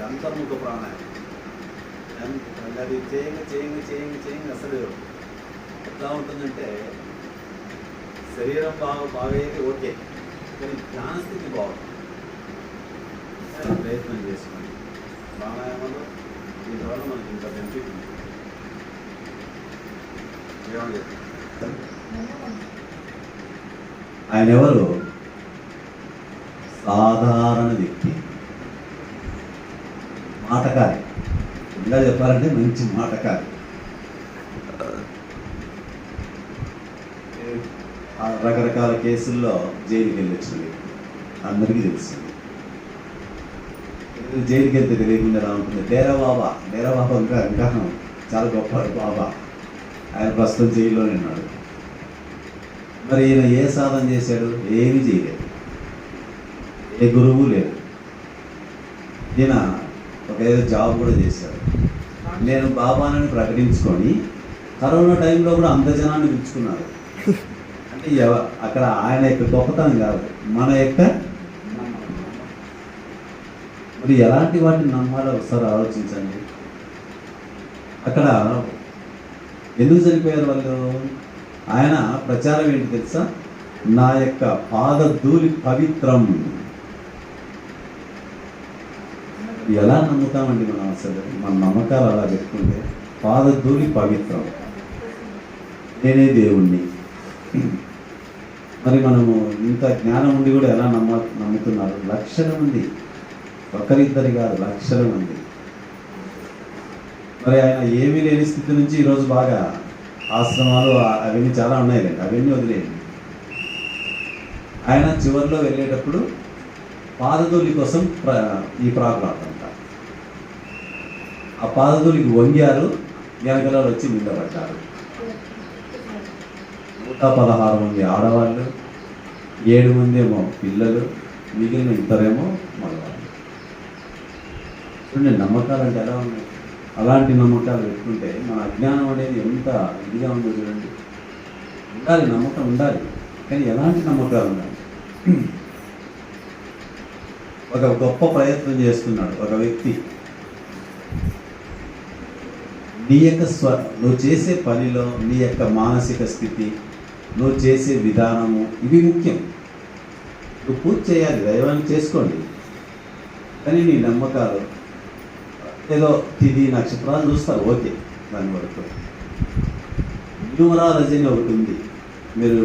అంతర్ముఖ ప్రాణాయామం. అది చేయంగా అసలు ఎట్లా ఉంటుందంటే శరీరం బాగయ్యేది ఓకే, కానీ జ్ఞానస్థితి బాగుంటుంది. ప్రయత్నం చేసుకోండి ప్రాణాయామంలో. దీనివల్ల మనకి ఇంత బెనిఫిట్ ఉంది. ఆయన ఎవరు? సాధారణ వ్యక్తి, మాటకారి. ఇంకా చెప్పాలంటే మంచి మాటకారి. రకరకాల కేసుల్లో జైలుకి వెళ్ళి వచ్చింది, అందరికీ తెలిసింది. జైలుకి వెళ్తే తెలియకుండా ఎలా ఉంటుంది? డేరా బాబా ఇంకా చాలా గొప్ప బాబా. ఆయన ప్రస్తుతం జైల్లోనే ఉన్నాడు. మరి ఈయన ఏ సాధన చేశాడు? ఏమీ చేయలేదు, ఏ గురువు లేదు. ఈయన ఏదో జాబ్ కూడా చేశాడు. నేను బాబానని ప్రకటించుకొని కరోనా టైంలో కూడా అంత జనాన్ని పిలుచుకున్నారు. అంటే అక్కడ ఆయన యొక్క గొప్పతనం కాదు, మన యొక్క. మరి ఎలాంటి వాటిని నమ్మాలో ఒకసారి ఆలోచించండి. అక్కడ ఎందుకు చనిపోయారు వాళ్ళు? ఆయన ప్రచారం ఏంటి తెలుసా? నా యొక్క పాదధూళి పవిత్రం. ఎలా నమ్ముతామండి మనం? అసలు మన నమ్మకాలు అలా పెట్టుకుంటే పాదధూళి పవిత్రం, నేనే దేవుణ్ణి. మరి మనము ఇంత జ్ఞానం ఉండి కూడా ఎలా నమ్ముతున్నారు? లక్షల మంది, ఒకరిద్దరి కాదు, లక్షల మంది. మరి ఆయన ఏమీ లేని స్థితి నుంచి ఈరోజు బాగా ఆశ్రమాలు అవన్నీ చాలా ఉన్నాయి కదా, అవన్నీ వదిలేయండి. ఆయన చివరిలో వెళ్ళేటప్పుడు పాదధూళి కోసం ఈ ప్రాకులాట అంట. ఆ పాదధూళికి వంగారు, వెనకల వచ్చి నిలబడ్డారు. 116 మంది ఆడవాళ్ళు, 7 మంది ఏమో పిల్లలు, మిగిలిన ఇద్దరేమో మగవాళ్ళు. చూడండి నమ్మకాలు అంటే ఎలా ఉన్నాయి. అలాంటి నమ్మకాలు పెట్టుకుంటే మన అజ్ఞానం అనేది ఎంత ఇదిగా ఉందో చూడండి. ఉండాలి, నమ్మకం ఉండాలి, కానీ ఎలాంటి నమ్మకాలు ఉండాలి? ఒక గొప్ప ప్రయత్నం చేస్తున్నాడు ఒక వ్యక్తి. నీ యొక్క నువ్వు చేసే పనిలో నీ యొక్క మానసిక స్థితి, నువ్వు చేసే విధానము, ఇవి ముఖ్యం. నువ్వు పూజ చేయాలి, దైవాన్ని చేసుకోండి, కానీ నీ నమ్మకాలు ఏదో తిథి నక్షత్రాలు చూస్తారు, ఓకే. దాని వరకు న్యూమరాలజీ అని ఒకటి ఉంది, మీరు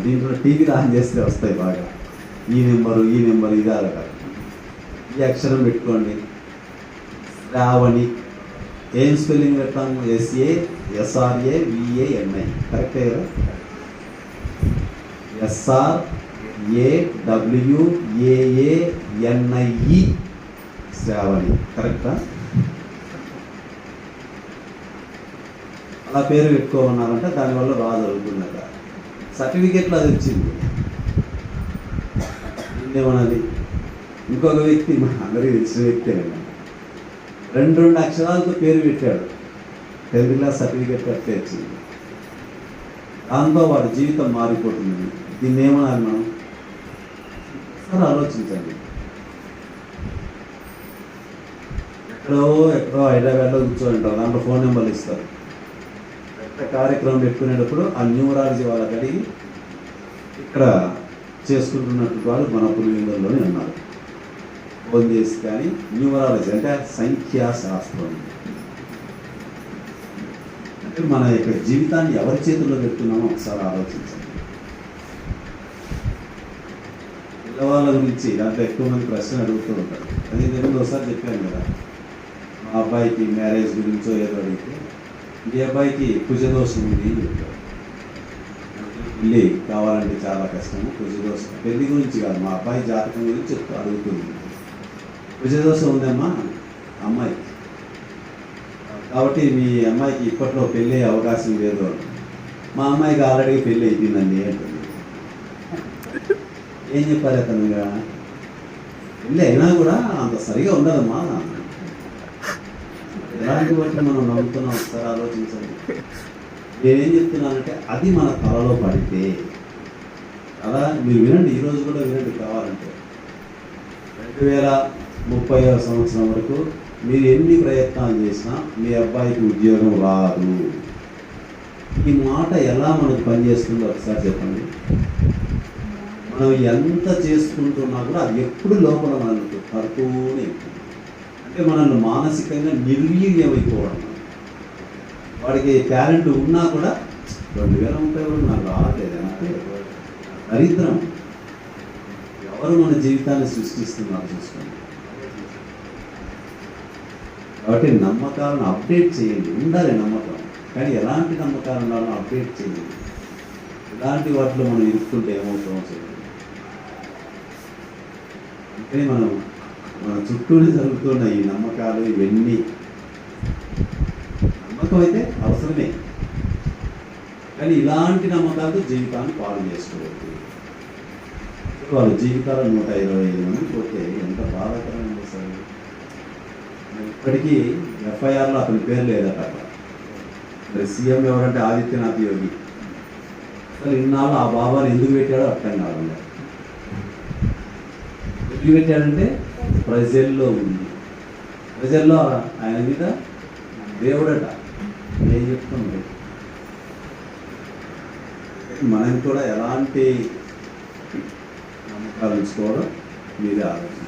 దీంట్లో టీవీ ఆన్ చేస్తే వస్తాయి బాగా. ఈ నెంబరు ఇది అలా, ఈ అక్షరం పెట్టుకోండి. శ్రావణి ఏం స్పెల్లింగ్ పెట్టాము? SASRAVANI, కరెక్టే కదా? SRAWAANI, శ్రావణి, కరెక్టా? అలా పేరు పెట్టుకోమన్నారంటే దానివల్ల బాగా జరుగుతుందట. సర్టిఫికెట్లు అది వచ్చింది. ఏమన్నది? ఇంకొక వ్యక్తి, మన అందరికీ తెలిసిన వ్యక్తి, 2 అక్షరాలతో పేరు పెట్టాడు. 10th క్లాస్ సర్టిఫికెట్ కట్టే వచ్చింది. దాంతో వాడి జీవితం మారిపోతుంది. దీన్ని ఏమనాలి మనం? సరే ఆలోచించండి. ఎక్కడో హైదరాబాద్లో కూర్చొని ఉంటారు, దాంట్లో ఫోన్ నెంబర్లు ఇస్తారు. కార్యక్రమం పెట్టుకునేటప్పుడు ఆ న్యూమరాలజీ వాళ్ళకి అడిగి ఇక్కడ చేసుకుంటున్నట్టు వాళ్ళు మన పులివిందుల్లోనే ఉన్నారు. ఫోన్ చేసి, కానీ న్యూమరాలజీ అంటే సంఖ్యాశాస్త్రం. అంటే మన యొక్క జీవితాన్ని ఎవరి చేతుల్లో పెడుతున్నామో ఒకసారి ఆలోచించండి. పిల్లవాళ్ళ గురించి దాంట్లో ఎక్కువ మంది ప్రశ్నలు అడుగుతూ ఉంటారు. అది నేను ఒకసారి చెప్పాను కదా, మా అబ్బాయికి మ్యారేజ్ గురించో ఏదో అడిగితే, ఈ అబ్బాయికి కుజదోషం ఉంది అని చెప్పారు. పెళ్ళి కావాలంటే చాలా కష్టము, కుజదోషం. పెళ్లి గురించి కాదు, మా అబ్బాయి జాతకం గురించి అడుగుతుంది. కుజదోషం ఉందమ్మా అమ్మాయికి, కాబట్టి మీ అమ్మాయికి ఇప్పట్లో పెళ్ళి అవకాశం లేదు. మా అమ్మాయికి ఆల్రెడీ పెళ్ళి అయిపోయిందండి అంటుంది. ఏం చెప్పారు అతనుగా? పెళ్ళి అయినా కూడా అంత సరిగా ఉండదమ్మా. ఎలాంటి వాటిని మనం నమ్ముతున్నాం ఒకసారి ఆలోచించండి. నేనేం చెప్తున్నానంటే అది మన తలలో పడితే, అలా మీరు వినండి, ఈరోజు కూడా వినండి కావాలంటే. 30వ సంవత్సరం వరకు మీరు ఎన్ని ప్రయత్నాలు చేసినా మీ అబ్బాయికి ఉద్యోగం రాదు. ఈ మాట ఎలా మనకు పనిచేస్తుందో ఒకసారి చెప్పండి. మనం ఎంత చేసుకుంటున్నా కూడా అది ఎప్పుడు లోపల మనకు పడుతూనే ఉంటుంది. అంటే మనల్ని మానసికంగా నిర్వీర్యమైపోవడం. వాడికి టాలెంట్ ఉన్నా కూడా 2030 కూడా నాకు రావట్లేదు అంటే దరిద్రం. ఎవరు మన జీవితాన్ని సృష్టిస్తున్నారు చూసుకోండి. కాబట్టి నమ్మకాలను అప్డేట్ చేయండి. ఉండాలి నమ్మకం, కానీ ఎలాంటి నమ్మకాలు ఉండాలో అప్డేట్ చేయండి. ఇలాంటి వాటిలో మనం ఇరుక్కుంటే ఏమవుతామో చూడండి. అంటే మన చుట్టూనే జరుగుతున్న ఈ నమ్మకాలు ఇవన్నీ, నమ్మకం అయితే అవసరమే, కానీ ఇలాంటి నమ్మకాలతో జీవితాన్ని పాడు చేసుకోవద్దు. వాళ్ళ జీవితాలు 125 మంది పోతే ఎంత బాధాకరంగా సార్. ఇప్పటికీ ఎఫ్ఐఆర్లో అతని పేరు లేదట. మరి సీఎం ఎవరంటే ఆదిత్యనాథ్ యోగి. అసలు ఇన్నాళ్ళు ఆ బాబాని ఎందుకు పెట్టాడో అర్థం కావాలి. ఎందుకు పెట్టాడంటే ప్రజల్లో ఉంది, ప్రజల్లో ఆయన మీద దేవుడట. ఏం చెప్తుంది, మనం కూడా ఎలాంటి నమ్మకాలు ఉంచుకోవాలో మీరే ఆలోచించాలి.